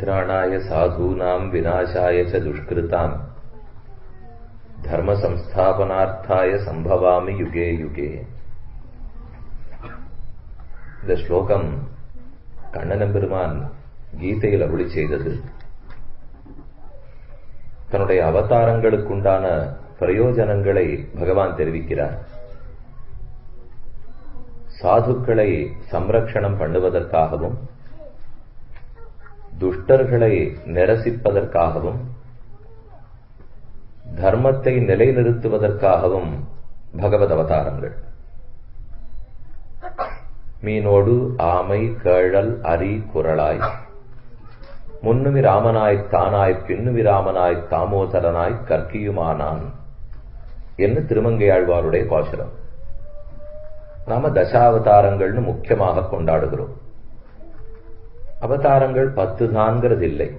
त्राणाय साधूनां विनाशाय च दुष्कृतां धर्म संस्थापनार्थाय संभवामि युगे युगे. இந்த ஸ்லோகம் கண்ணனம்பெருமான் கீதையில் அருளி செய்தது. தன்னுடைய அவதாரங்களுக்குண்டான பிரயோஜனங்களை பகவான் தெரிவிக்கிறார். சாதுக்களை சம்ரக்ஷணம் பண்ணுவதற்காகவும் துஷ்டர்களை நிரசிப்பதற்காகவும் தர்மத்தை நிலைநிறுத்துவதற்காகவும் பகவத் அவதாரங்கள். மீனோடு ஆமை கேழல் அரி குரலாய் முன்னுமி ராமனாய் தானாய் பின்னுமி ராமனாய் தாமோதரனாய் கற்கியுமானான் என்று திருமங்கையாழ்வாருடைய பாசுரம். நாம தசாவதாரங்கள்னு முக்கியமாக கொண்டாடுகிறோம். அவதாரங்கள் 10 தான்கிறது இல்லை.